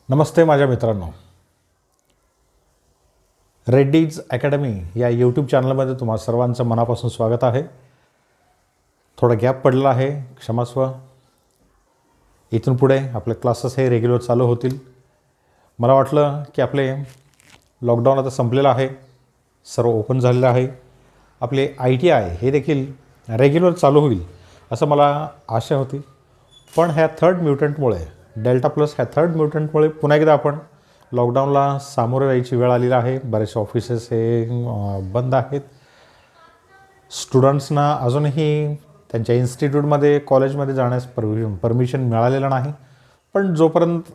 नमस्ते माझ्या मित्रांनो. रेड्डीज अकॅडमी या यूट्यूब चॅनलमध्ये तुम्हा सर्वांचं मनापासून स्वागत आहे. थोडा गॅप पडला आहे, क्षमस्व. इथून पुढे आपले क्लासेस हे रेग्युलर चालू होतील. मला वाटलं की आपले लॉकडाऊन आता संपलेलं आहे, सर्व ओपन झालेलं आहे. आपले ITI हे देखील रेग्युलर चालू होईल असं मला आशा होती. पण ह्या थर्ड म्युटंटमुळे, डेल्टा प्लस ह्या थर्ड म्युटंटमुळे पुन्हा एकदा आपण लॉकडाऊनला सामोरे जायची वेळ आलेली आहे. बरेचसे ऑफिसेस हे बंद आहेत. स्टुडंट्सना अजूनही त्यांच्या इन्स्टिट्यूटमध्ये, कॉलेजमध्ये जाण्यास परमिशन मिळालेलं नाही. पण जोपर्यंत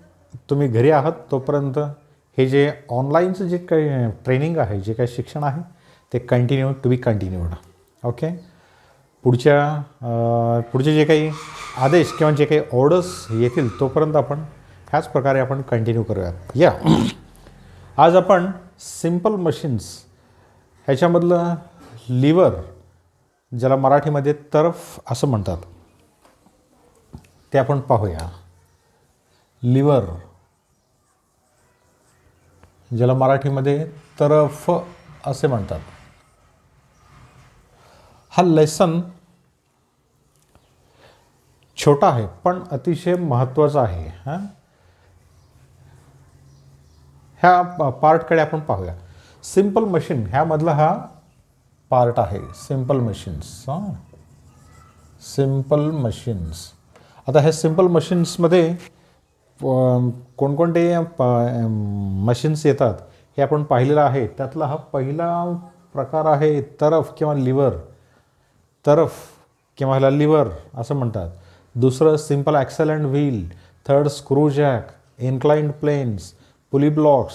तुम्ही घरी आहात तोपर्यंत हे जे ऑनलाईनचं जे काही ट्रेनिंग आहे, जे काही शिक्षण आहे ते टू बी कंटिन्यूड. ओके. पुढचे जे काही आदेश किंवा जे काही ऑर्डर्स येतील तोपर्यंत आपण ह्याच प्रकारे आपण कंटिन्यू करूयात. आज आपण सिम्पल मशीन्स ह्याच्यामधलं लिव्हर, ज्याला मराठीमध्ये तरफ असं म्हणतात, ते आपण पाहूया. लिव्हर, ज्याला मराठीमध्ये तरफ असे म्हणतात. हा लेसन छोटा आहे पण अतिशय महत्त्वाचा आहे. ह्या पार्टकडे आपण पाहूया. सिम्पल मशीन ह्यामधला हा पार्ट आहे. Simple machines. आता ह्या सिम्पल मशीन्समध्ये कोणकोणते मशीन्स येतात हे आपण पाहिलेलं आहे. त्यातला हा पहिला प्रकार आहे तरफ किंवा लिव्हर. तरफ किंवा ह्याला लिव्हर असं म्हणतात. दुसरं simple axle and wheel. Third screw jack, inclined planes, pulley blocks,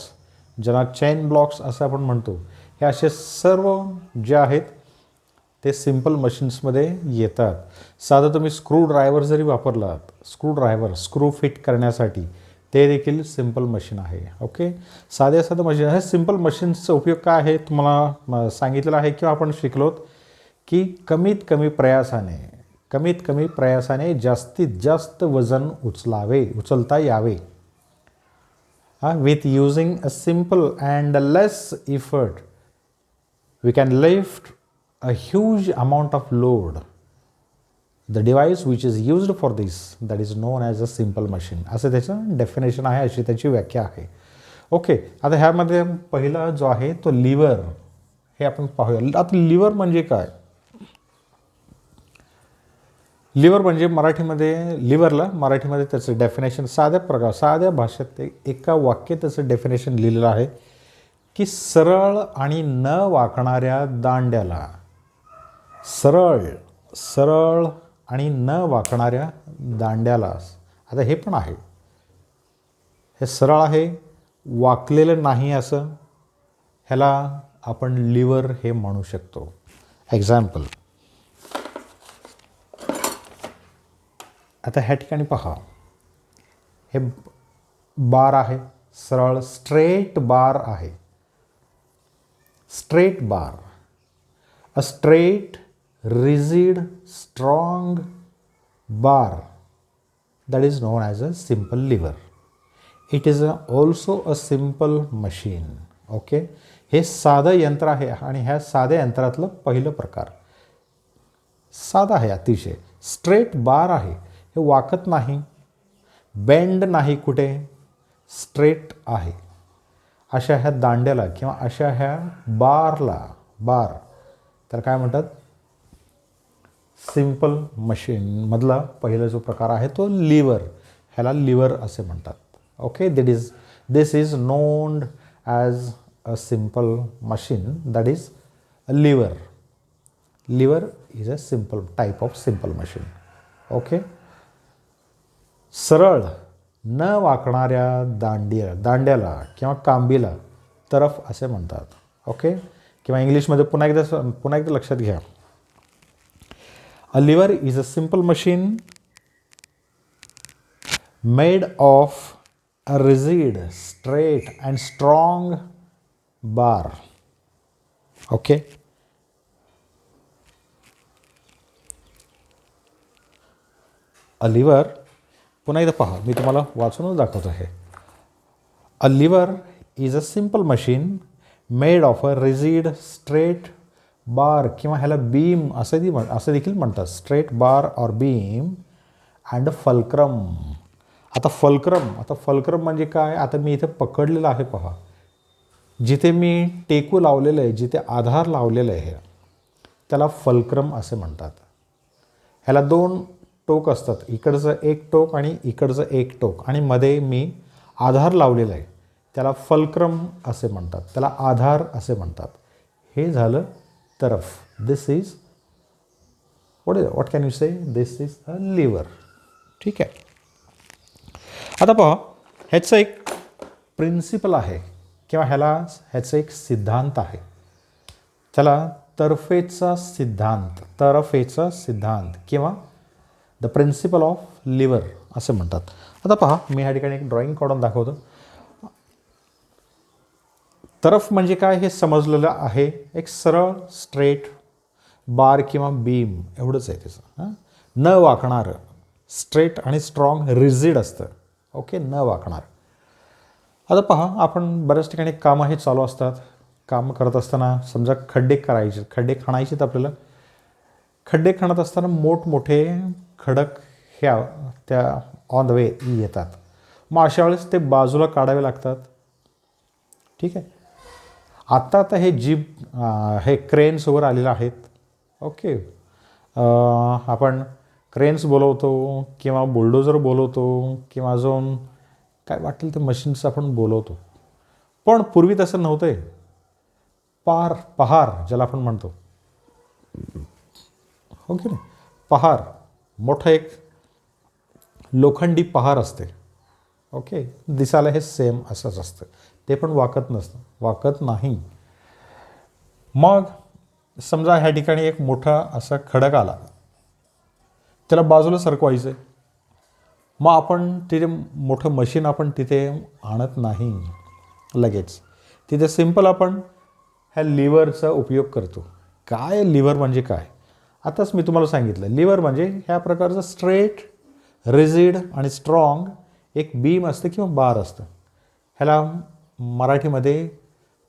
ज्यांना चेन ब्लॉक्स असं आपण म्हणतो. हे असे सर्व जे आहेत ते सिम्पल मशीन्समध्ये येतात. साधं तुम्ही स्क्रू ड्रायव्हर जरी वापरलात, स्क्रू फिट करण्यासाठी, ते देखील सिम्पल मशीन आहे. ओके. साधं मशीन. हे सिम्पल मशीन्सचा उपयोग काय आहे तुम्हाला सांगितलेलं आहे किंवा आपण शिकलोत की कमीत कमी प्रयासाने जास्तीत जास्त वजन उचलता यावे. With using a simple and less effort we can lift a huge amount of load. The device which is used for this that is known as a simple machine. असं त्याचं डेफिनेशन आहे, अशी त्याची व्याख्या आहे. ओके. आता ह्यामध्ये पहिला जो आहे तो लिव्हर, हे आपण पाहूया. आता लिव्हर म्हणजे काय? लिव्हर म्हणजे मराठीमध्ये त्याचं डेफिनेशन साध्या भाषेत एका वाक्यात त्याचं डेफिनेशन लिहिलेलं आहे की सरळ आणि न वाकणाऱ्या दांड्याला, सरळ आणि न वाकणाऱ्या दांड्याला. आता हे पण आहे, हे सरळ आहे, वाकलेलं नाही, असं ह्याला आपण लिव्हर हे म्हणू शकतो. एक्झाम्पल, आता ह्या ठिकाणी पहा, हे बार आहे, सरळ स्ट्रेट बार आहे. Straight bar. A straight, rigid, strong bar that is known as a simple lever. It is also a simple machine. Okay. हे साधं यंत्र आहे आणि ह्या साध्या यंत्रातलं पहिलं प्रकार. साधा आहे अतिशय. स्ट्रेट बार आहे, हे वाकत नाही, बेंड नाही कुठे, स्ट्रेट आहे. अशा ह्या दांड्याला किंवा अशा ह्या बार तर काय म्हणतात? सिम्पल मशीनमधला पहिला जो प्रकार आहे तो लिव्हर. ह्याला लिव्हर असे म्हणतात. Okay. This is known as a simple machine, that is a lever. Lever is a simple type of simple machine. Okay. सरळ न वाकणाऱ्या दांड्याला किंवा कांबीला तरफ असे म्हणतात. ओके. किंवा इंग्लिशमध्ये पुन्हा एकदा लक्षात घ्या. A lever is a simple machine made of a rigid, straight and strong bar. Okay. A lever, पुन्हा एकदा पहा, मी तुम्हाला वाचूनच दाखवत आहे. A lever is a simple machine made of a rigid straight bar किंवा ह्याला बीम असं देखील म्हणतात. Straight bar or beam and fulcrum. आता फल्क्रम म्हणजे काय? आता मी इथे पकडलेलं आहे पहा. जिथे मी टेकू लावलेलं आहे, जिथे आधार लावलेलं आहे, त्याला फल्क्रम असे म्हणतात. ह्याला 2 टोक असतात, इकडचं एक टोक आणि इकडचं एक टोक, आणि मध्ये मी आधार लावलेला आहे, त्याला फल्क्रम असे म्हणतात, त्याला आधार असे म्हणतात. हे झालं तरफ. This is what can you say? This is a lever. ठीक आहे. आता पहा, ह्याचं एक प्रिन्सिपल आहे किंवा ह्याचा एक सिद्धांत आहे. त्याला तरफेचा सिद्धांत किंवा द प्रिन्सिपल ऑफ लिव्हर असे म्हणतात. आता पहा, मी ह्या ठिकाणी एक ड्रॉइंग काढून दाखवतो. तरफ म्हणजे काय हे समजलेलं आहे. एक सरळ स्ट्रेट बार किंवा बीम एवढंच आहे त्याचं. न वाकणारं, स्ट्रेट आणि स्ट्रॉंग, रिजिड असतं. ओके, न वाकणार. आता पहा, आपण बऱ्याच ठिकाणी कामं हे चालू असतात. काम करत असताना समजा खड्डे खणायचे तर आपल्याला खड्डे खणत असताना मोठमोठे खडक त्या ऑन द वे येतात. मग अशा वेळेस ते बाजूला काढावे लागतात. ठीक आहे. आता हे क्रेन्स वगैरे आलेले आहेत. ओके, आपण क्रेन्स बोलवतो किंवा बुलडोजर बोलवतो किंवा अजून काय वाटेल ते मशीन्स आपण बोलवतो. पण पूर्वी तसं नव्हतं आहे. पहार ज्याला आपण म्हणतो, हो की नाही, पहार, मोठं एक लोखंडी पहार असते. ओके, दिसायला हे सेम असंच असतं. ते पण वाकत नाही. मग समजा ह्या ठिकाणी एक मोठा असा खडक आला, त्याला बाजूला सरकवायचं आहे. मग आपण तिथे मोठं मशीन आपण तिथे आणत नाही लगेच. तिथे सिम्पल आपण ह्या लिव्हरचा उपयोग करतो. काय लिव्हर म्हणजे काय? आताच मी तुम्हाला सांगितलं. लिव्हर म्हणजे ह्या प्रकारचं स्ट्रेट, रिजिड आणि स्ट्रॉंग एक बीम असतं किंवा बार असतं. ह्याला मराठीमध्ये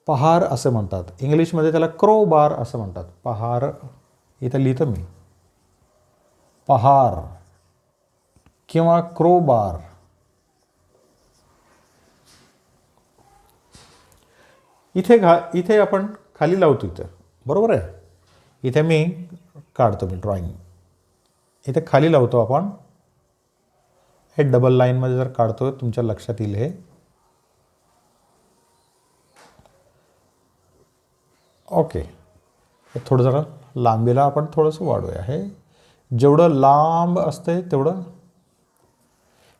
पहार असं म्हणतात. इंग्लिशमध्ये त्याला क्रो बार असं म्हणतात. पहार इथं लिहितो मी, पहार किंवा क्रो बार. इथे आपण खाली लावतो इथं, बरोबर आहे. इथे मी काढतो ड्रॉइंग. इथे खाली लावतो आपण. हे डबल लाईनमध्ये जर काढतो, तुमच्या लक्षात येईल हे. ओके, हे थोडं जरा लांबीला आपण थोडंसं वाढूया. हे जेवढं लांब असतं तेवढं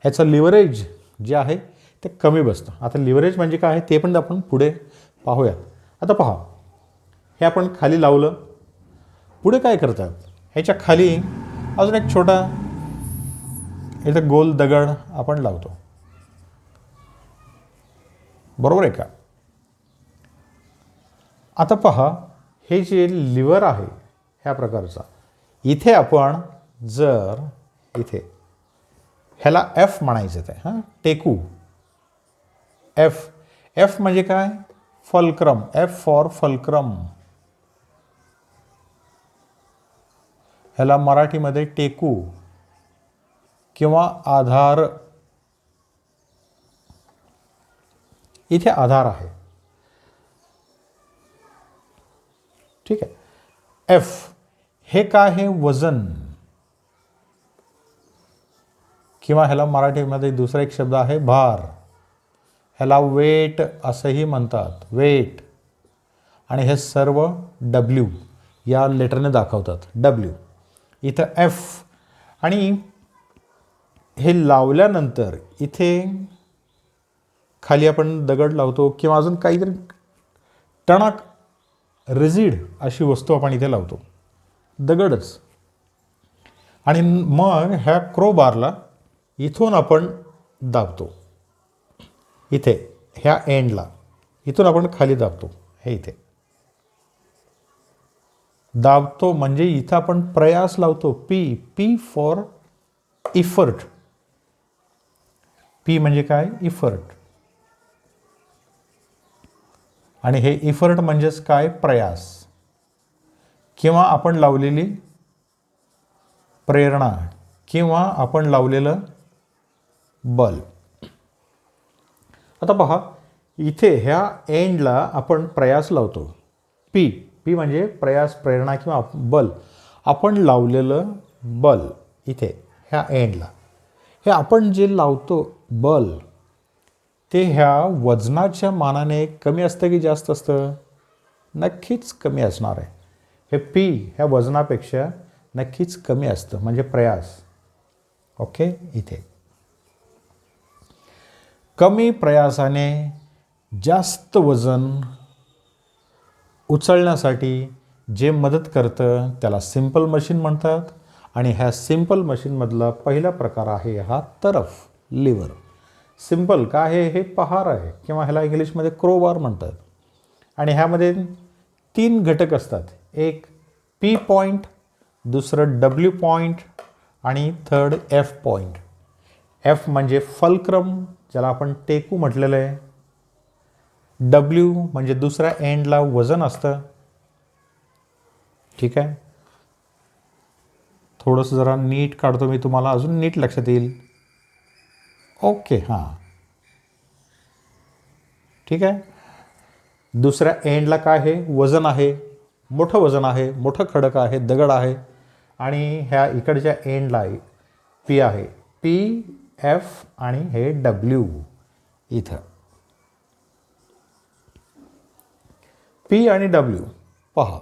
ह्याचं लिव्हरेज जे आहे ते कमी बसतं. आता लिव्हरेज म्हणजे काय आहे ते पण आपण पुढे पाहूया. आता पहा, हे आपण खाली लावलं. पुढे काय करतात? ह्याच्या खाली अजून एक छोटा इथं गोल दगड आपण लावतो, बरोबर आहे का? आता पहा, हे जे लिव्हर आहे ह्या प्रकारचा, इथे आपण जर इथे ह्याला एफ म्हणायचं आहे. हां, टेकू. एफ म्हणजे काय? फल्क्रम. F for fulcrum. ह्याला मराठीमध्ये टेकू किंवा आधार. इथे आधार आहे. ठीक आहे. एफ हे काय आहे? वजन. किंवा ह्याला मराठीमध्ये दुसरा एक शब्द आहे भार. ह्याला वेट असंही म्हणतात, वेट. आणि हे सर्व डब्ल्यू या लेटरने दाखवतात. डब्ल्यू इथं एफ. आणि हे लावल्यानंतर इथे खाली आपण दगड लावतो किंवा अजून काहीतरी टणक रिजिड अशी वस्तू आपण इथे लावतो, दगडच. आणि मग ह्या क्रोबारला इथून आपण दाबतो. इथे ह्या एंडला इथून आपण खाली दाबतो. हे इथे दाबतो म्हणजे इथं आपण प्रयास लावतो. P for effort. पी म्हणजे काय? इफर्ट. आणि हे इफर्ट म्हणजेच काय, प्रयास किंवा आपण लावलेली प्रेरणा किंवा आपण लावलेलं बल. आता पहा इथे ह्या एंडला आपण प्रयास लावतो, पी पी म्हणजे प्रयास, प्रेरणा किंवा बल. आपण लावलेलं बल इथे ह्या एंडला, हे आपण जे लावतो बल ते ह्या वजनाच्या मानाने कमी असतं की जास्त असतं? नक्कीच कमी असणार आहे. हे पी ह्या वजनापेक्षा नक्कीच कमी असतं, म्हणजे प्रयास. ओके, इथे कमी प्रयासाने जास्त वजन उचलण्यासाठी जे मदत करतं त्याला सिंपल मशीन म्हणतात. आणि ह्या सिंपल मशीनमधला पहिला प्रकार आहे हा तरफ, लिव्हर. सिंपल का आहे, हे पहार आहे किंवा ह्याला इंग्लिशमध्ये क्रोबार म्हणतात. आणि ह्यामध्ये 3 घटक असतात, एक पी पॉईंट, दुसरं डब्ल्यू पॉईंट आणि थर्ड एफ पॉईंट. एफ म्हणजे फल्क्रम, ज्याला आपण टेकू म्हटलेलं आहे. डब्ल्यू म्हणजे दुसऱ्या एंडला वजन असतं. ठीक आहे, थोडंसं जरा नीट काढतो मी, तुम्हाला अजून नीट लक्षात येईल. ओके, हां, ठीक आहे. दुसऱ्या एंडला काय आहे, वजन आहे, मोठं वजन आहे, मोठं खडक आहे, दगड आहे. आणि ह्या इकडच्या एंडला पी आहे, पी एफ आणि हे डब्ल्यू. इथं पी आणि डब्ल्यू पहा,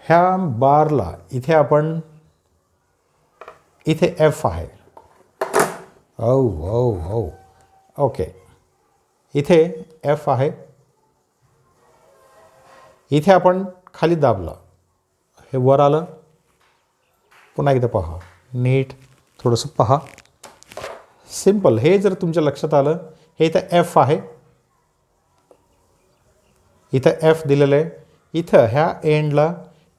ह्या बारला इथे आपण, इथे एफ आहे. ओके, इथे एफ आहे. इथे आपण खाली दाबला, हे वर आलं. पुन्हा एकदा पहा, नीट थोडंसं पहा. सिंपल, हे जर तुमच्या लक्षात आलं, हे इथं एफ आहे, इथं एफ दिलेलं आहे. इथं ह्या एंडला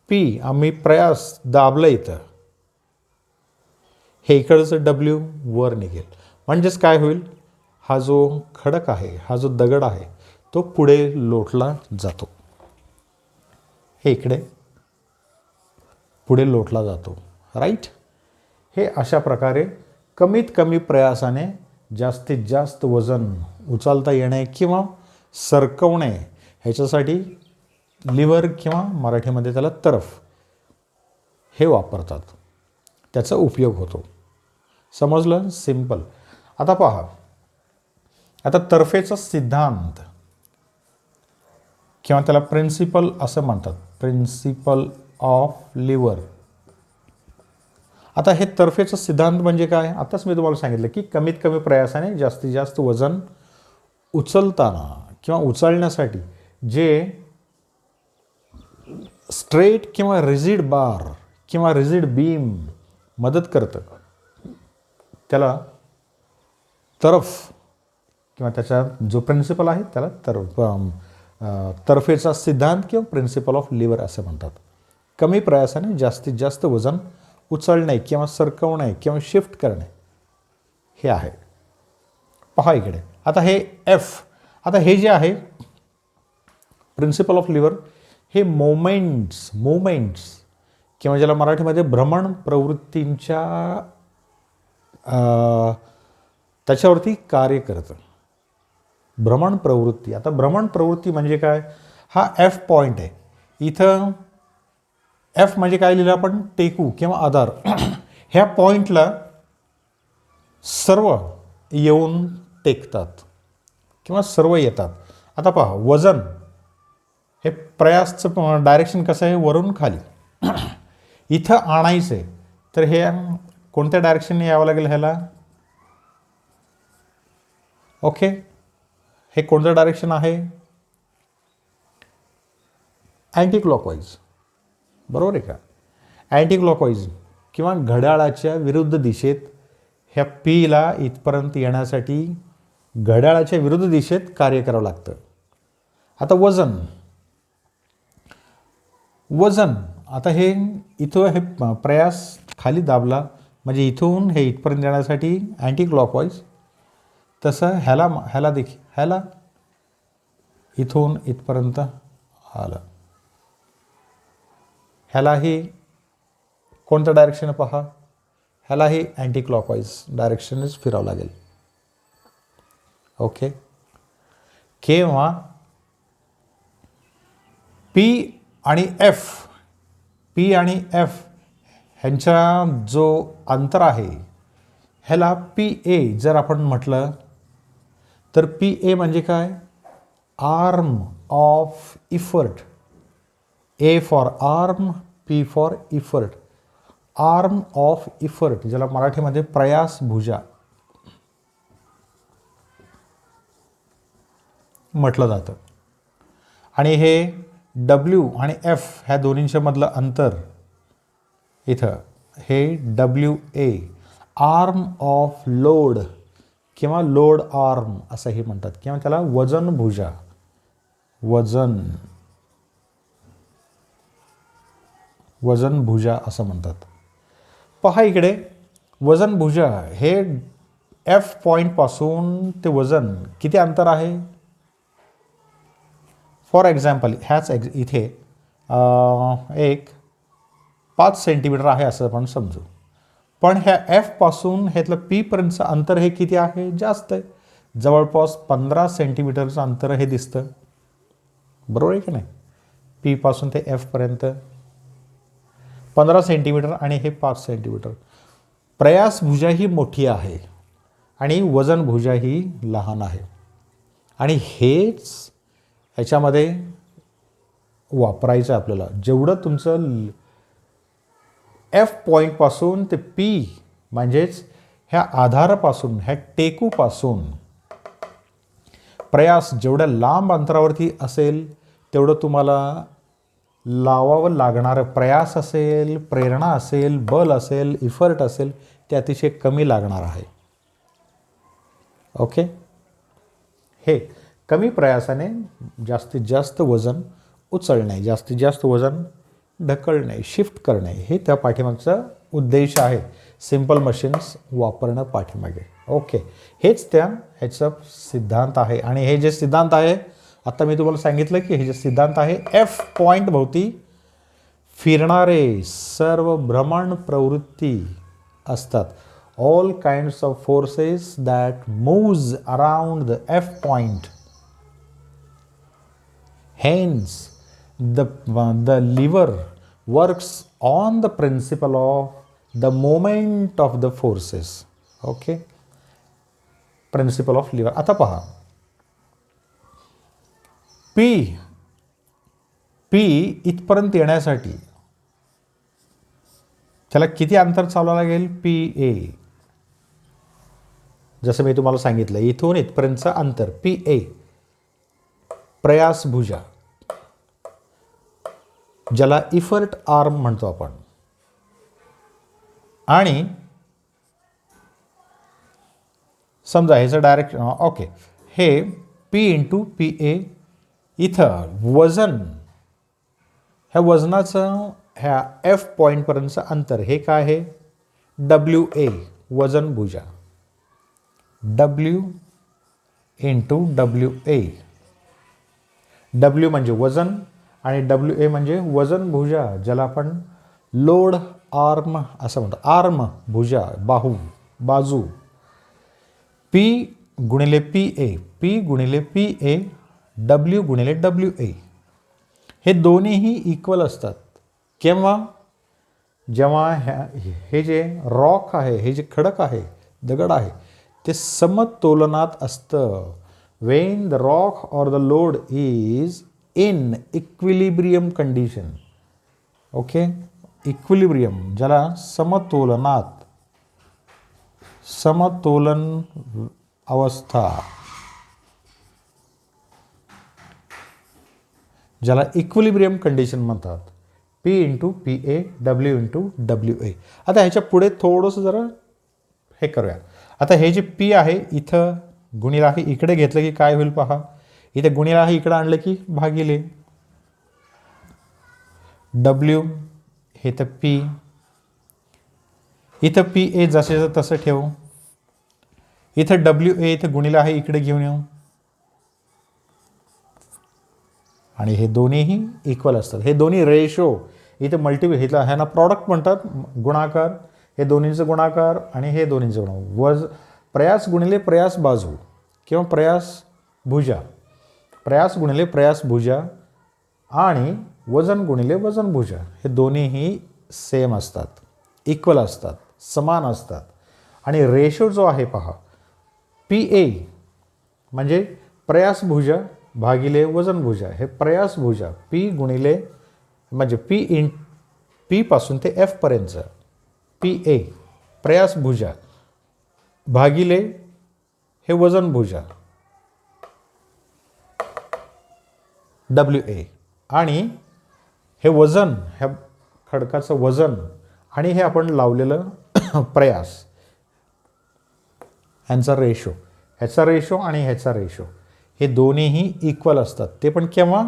पी, आम्ही प्रयास दाबलं इथं, हे इकडचं डब्ल्यू वर निघेल. म्हणजेच काय होईल, हा जो खडक आहे, हा जो दगड आहे, तो पुढे लोटला जातो. हे इकडे पुढे लोटला जातो, राईट. हे अशा प्रकारे कमीत कमी प्रयासाने जास्तीत जास्त वजन उचलता येणे किंवा सरकवणे, ह्याच्यासाठी लिव्हर किंवा मराठीमध्ये त्याला तरफ हे वापरतात, त्याचा उपयोग होतो. समजलं, सिंपल. आता पहा, आता तरफेचा सिद्धांत किंवा त्याला प्रिन्सिपल असं म्हणतात, प्रिन्सिपल ऑफ लिव्हर. आता हे तरफेचा सिद्धांत म्हणजे काय, आताच मी तुम्हाला सांगितलं की कमीत कमी प्रयासाने जास्तीत जास्त वजन उचलताना किंवा उचलण्यासाठी जे स्ट्रेट किंवा रिजिड बार किंवा रिजिड बीम मदत करतं त्याला तरफ किंवा त्याचा जो प्रिन्सिपल आहे त्याला तरफेचा सिद्धांत किंवा प्रिन्सिपल ऑफ लिव्हर असं म्हणतात. कमी प्रयासाने जास्तीत जास्त वजन उचलणे किंवा सरकवणे किंवा शिफ्ट करणे हे आहे. पहा इकडे, आता हे एफ, आता हे जे आहे प्रिन्सिपल ऑफ लिव्हर, हे मोमेंट्स किंवा ज्याला मराठीमध्ये भ्रमण प्रवृत्तींच्या त्याच्यावरती कार्य करतं. भ्रमण प्रवृत्ती, आता भ्रमण प्रवृत्ती म्हणजे काय, हा एफ पॉईंट आहे. इथं एफ म्हणजे काय लिहिलं आपण, टेकू किंवा आधार. ह्या पॉईंटला सर्व येऊन टेकतात किंवा सर्व येतात. आता पहा, वजन हे प्रयासचं डायरेक्शन कसं आहे, वरून खाली. इथं आणायचं आहे तर हे कोणत्या डायरेक्शनने यावं लागेल ह्याला, ओके. हे कोणतं डायरेक्शन आहे, अँटी क्लॉकवाईज, बरोबर आहे का. अँटी क्लॉकवाईज किंवा घड्याळाच्या विरुद्ध दिशेत ह्या पीला इथपर्यंत येण्यासाठी घड्याळाच्या विरुद्ध दिशेत कार्य करावं लागतं. आता वजन आता हे इथं हे प्रयास खाली दाबला म्हणजे इथून हे इथपर्यंत येण्यासाठी अँटी क्लॉकवाईज, तसं ह्याला इथून इथपर्यंत आलं. ह्यालाही कोणतं डायरेक्शन पहा, ह्यालाही अँटी क्लॉकवाईज डायरेक्शनच फिरावं लागेल. ओके. किंवा पी आणि एफ ह्यांचा जो अंतर आहे ह्याला पी ए जर आपण म्हटलं तर पी ए म्हणजे काय, arm of effort. A for arm, P for effort. Arm of effort ज्याला मराठीमध्ये प्रयास भुजा म्हटलं जातं. आणि हे डब्ल्यू आणि एफ ह्या दोन्हींच्या मधलं अंतर इथं हे W A, arm of load किंवा लोड आर्म असंही म्हणतात, किंवा त्याला वजन भुजा, वजन भुजा असं म्हणतात. पहा इकडे वजन भुजा हे एफ पॉईंटपासून ते वजन किती अंतर आहे. फॉर एक्झाम्पल ह्याच इथे एक 5 सेंटीमीटर आहे असं आपण समजू. पण ह्या एफपासून ह्यातलं पीपर्यंतचं अंतर हे किती आहे, जास्त आहे. जवळपास 15 सेंटीमीटरचं अंतर हे दिसतं. बरोबर आहे की नाही. पीपासून ते एफपर्यंत 15 सेंटीमीटर आणि हे 5 सेंटीमीटर. प्रयास भुजा ही मोठी आहे आणि वजन भुजा ही लहान आहे. आणि हेच ह्याच्यामध्ये वापरायचं आपल्याला. जेवढं तुमचं एफ पॉईंटपासून ते पी म्हणजेच ह्या आधारापासून, ह्या टेकूपासून प्रयास जेवढ्या लांब अंतरावरती असेल तेवढं तुम्हाला लावावं लागणारं प्रयास असेल, प्रेरणा असेल, बल असेल, इफर्ट असेल, ते अतिशय कमी लागणार आहे. ओके. हे कमी प्रयासाने जास्तीत जास्त वजन उचलणे, जास्तीत जास्त वजन ढकलणे, शिफ्ट करणे, हे त्या पाठीमागचा उद्देश आहे सिंपल मशीन्स वापरणं पाठीमागे. ओके. हेच ह्याचं सिद्धांत आहे. आणि हे जे सिद्धांत आहे आता मी तुम्हाला सांगितलं की हे जे सिद्धांत आहे एफ पॉईंट भोवती फिरणारे सर्व भ्रमण प्रवृत्ती असतात. All kinds of forces that moves around the F point. Hence, the lever works on the principle of the moment of the forces. Okay? Principle of lever. आता पहा, P इथपर्यंत येण्यासाठी त्याला किती अंतर चालवावं लागेल, पी ए. जसं मी तुम्हाला सांगितलं इथून इथपर्यंतचं अंतर पी ए, प्रयास भुजा ज्याला इफर्ट आर्म म्हणतो आपण. आणि समजा ह्याचं डायरेक्शन ओके, हे पी इंटू पी ए. इथं वजन, ह्या वजनाचं ह्या एफ पॉईंटपर्यंतचं अंतर हे काय आहे, डब्ल्यू ए, वजन भुजा. W into W A. W म्हणजे वजन आणि डब्ल्यू ए म्हणजे वजन भुजा ज्याला आपण लोड आर्म असं म्हणतो. आर्म भुजा, बाहू, बाजू. पी गुणिले पी ए, पी गुणिले पी ए, डब्ल्यू गुणिले डब्ल्यू ए. हे दोन्हीही इक्वल असतात. केव्हा, जेव्हा हे जे रॉक आहे, हे जे खडक आहे, दगड आहे, ते समतोलनात असतं. when the rock or the load is in equilibrium condition. Okay. Equilibrium ज्याला समतोलनात, समतोलन अवस्था ज्याला इक्विलिब्रियम कंडिशन म्हणतात. P into P A, W into W A. आता ह्याच्या पुढे थोडंसं जरा हे करूया. आता हे जे पी आहे इथं गुणिला हे इकडे घेतलं की काय होईल पहा. इथे गुणिला हे इकडे आणलं की भागिले डब्ल्यू, हे तर पी. इथं पी ए जसे तसं ठेवू. इथं डब्ल्यू ए इथं गुणिला हे इकडे घेऊन येऊ. आणि हे दोन्हीही इक्वल असतात. हे दोन्ही रेशो इथे ह्याला ह्यांना प्रॉडक्ट म्हणतात, गुणाकार. हे दोन्हींचं गुणाकार आणि हे दोन्हींचं गुणाकार. प्रयास गुणिले प्रयास बाजू किंवा प्रयास भुजा, प्रयास गुणिले प्रयास भुजा आणि वजन गुणिले वजन भुजा हे दोन्हीही सेम असतात, इक्वल असतात, समान असतात. आणि रेशो जो आहे पहा, PA म्हणजे प्रयास भुजा भागिले वजन भुजा. हे प्रयास भुजा P गुणिले म्हणजे P पासून ते F पर्यंतचं PA प्रयास भुजा भागिले हे वजन भुजा WA. आणि हे वजन, ह्या खडकाचं वजन आणि हे आपण लावलेलं प्रयास ह्यांचा रेशो, ह्याचा रेशो आणि ह्याचा रेशो हे दोन्हीही इक्वल असतात. ते पण केव्हा?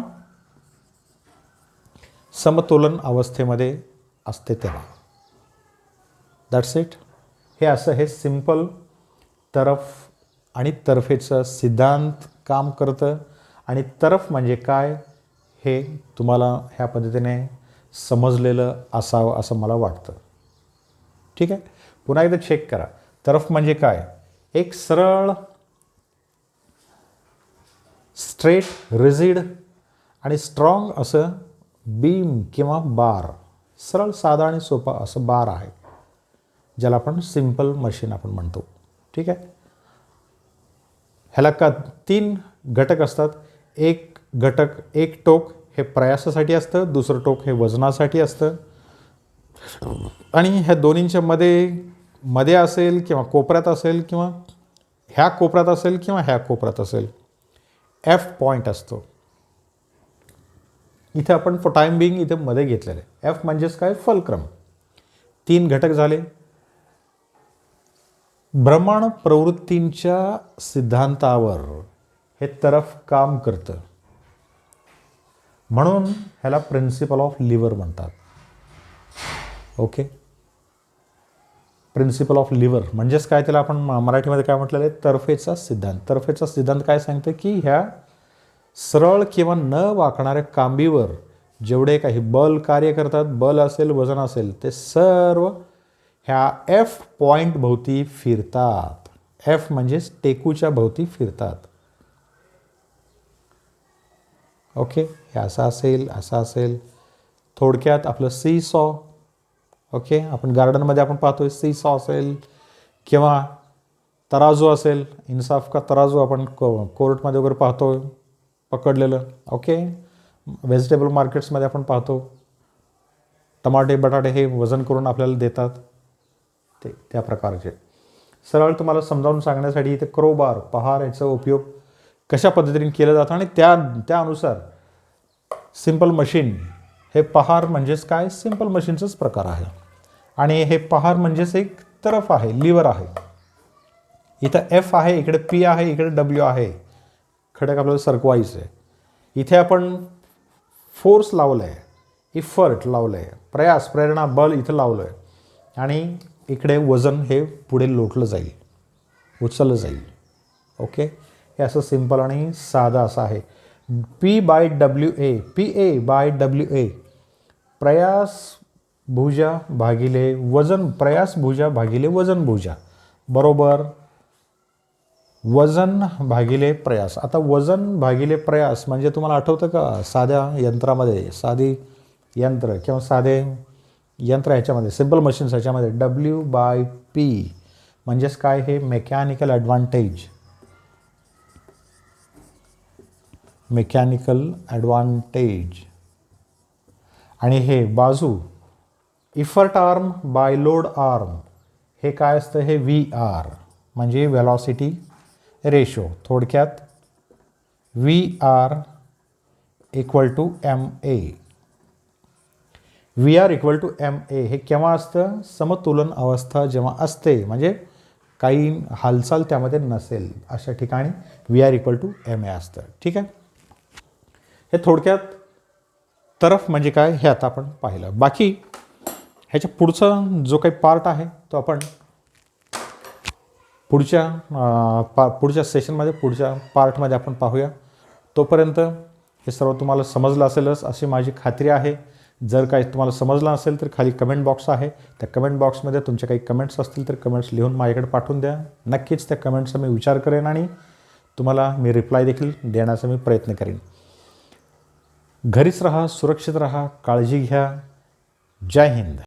समतोलन अवस्थेमध्ये असते तेव्हा. That's it. हे असं हे सिंपल तरफ आणि तरफेचं सिद्धांत काम करतं. आणि तरफ म्हणजे काय हे तुम्हाला ह्या पद्धतीने समजलेलं असावं असं मला वाटतं. ठीक आहे, पुन्हा एकदा चेक करा. तरफ म्हणजे काय? एक सरळ, स्ट्रेट, रिजिड आणि स्ट्रॉंग असं बीम किंवा बार, सरळ साधा आणि सोपा असं बार आहे, ज्याला आपण सिंपल मशीन आपण म्हणतो. ठीक आहे, ह्याला का 3 घटक असतात. एक घटक, एक टोक हे प्रयासासाठी असतं, दुसरं टोक हे वजनासाठी असतं. आणि ह्या दोन्हींच्या मध्ये असेल किंवा कोपऱ्यात असेल किंवा ह्या कोपऱ्यात असेल किंवा ह्या कोपऱ्यात असेल F पॉईंट असतो. इथे आपण फॉर टाइम बिंग इथे मध्ये घेतलेलं आहे. F म्हणजेच काय? फलक्रम. 3 घटक झाले. भ्रमण प्रवृत्तींच्या सिद्धांतावर हे तरफ काम करतं, म्हणून ह्याला प्रिन्सिपल ऑफ लिव्हर म्हणतात. ओके, प्रिन्सिपल ऑफ लिव्हर म्हणजेच काय? त्याला आपण मराठीमध्ये काय म्हटलेलं आहे? तर्फेचा सिद्धांत. तर्फेचा सिद्धांत काय सांगतं की ह्या सरळ किंवा न वाकणाऱ्या कांबीवर जेवढे काही बल कार्य करतात, बल असेल, वजन असेल, ते सर्व ह्या F पॉईंट भोवती फिरतात. F म्हणजेच टेकूच्या भोवती फिरतात. ओके, हे असं असेल, असं असेल. थोडक्यात आपलं सी सॉ. ओके, आपण गार्डनमध्ये आपण पाहतोय सी सॉ असेल किंवा तराजू असेल, इन्साफ का तराजू आपण कोर्टमध्ये वगैरे पाहतोय पकडलेलं. ओके, व्हेजिटेबल मार्केट्समध्ये आपण पाहतो टमाटे बटाटे हे वजन करून आपल्याला देतात, ते त्या प्रकारचे. सरळ तुम्हाला समजावून सांगण्यासाठी इथे क्रोबार, पहार याचा उपयोग कशा पद्धतीने केला जातो आणि त्यानुसार सिंपल मशीन हे पहार म्हणजेच काय? सिंपल मशीनचाच प्रकार आहे. आणि हे पहार म्हणजेच एक तरफ आहे, लिव्हर आहे. इथं F आहे, इकडे P आहे, इकडे W आहे. खडक आपल्याला सरकवायचं आहे. इथे आपण फोर्स लावलं आहे, इफर्ट लावलं आहे, प्रयास, प्रेरणा, बल इथं लावलं आहे. आणि इकडे वजन हे पुढे लोटलं जाईल, उचललं जाईल. ओके, हे असं सिंपल आणि साधं असं आहे. PA/WA प्रयास भुजा भागिले वजन, प्रयास भुजा भागिले वजन भुजा बरोबर वजन भागिले प्रयास. आता वजन भागिले प्रयास म्हणजे तुम्हाला आठवतं का? साध्या यंत्रामध्ये, साधी यंत्र किंवा साधे यंत्र ह्याच्यामध्ये, सिंपल मशीन्स ह्याच्यामध्ये W/P म्हणजेच काय? हे मेकॅनिकल ॲडव्हान्टेज. Mechanical advantage. आणि हे बाजू effort arm by load arm हे काय असतं? हे VR म्हणजे वेलॉसिटी रेशो. थोडक्यात VR = MA. VR = MA हे केव्हा असतं? समतोलन अवस्था जेव्हा असते, म्हणजे काही हालचाल त्यामध्ये नसेल, अशा ठिकाणी VR = MA असतं. ठीक आहे, हे थोडक्यात तरफ म्हणजे काय हे आता आपण पाहिलं. बाकी ह्याच्या पुढचा जो काही पार्ट आहे तो आपण पुढच्या सेशनमध्ये, पुढच्या पार्टमध्ये आपण पाहूया. तोपर्यंत हे सर्व तुम्हाला समजलं असेलच अशी माझी खात्री आहे. जर काही तुम्हाला समजलं नसेल तर खाली कमेंट बॉक्स आहे, त्या कमेंट बॉक्समध्ये तुमचे काही कमेंट्स असतील तर कमेंट्स लिहून माझ्याकडे पाठवून द्या. नक्कीच त्या कमेंट्सचा मी विचार करेन आणि तुम्हाला मी रिप्लाय देखील देण्याचा मी प्रयत्न करेन. घरीच राहा, सुरक्षित राहा, काळजी घ्या. जय हिंद.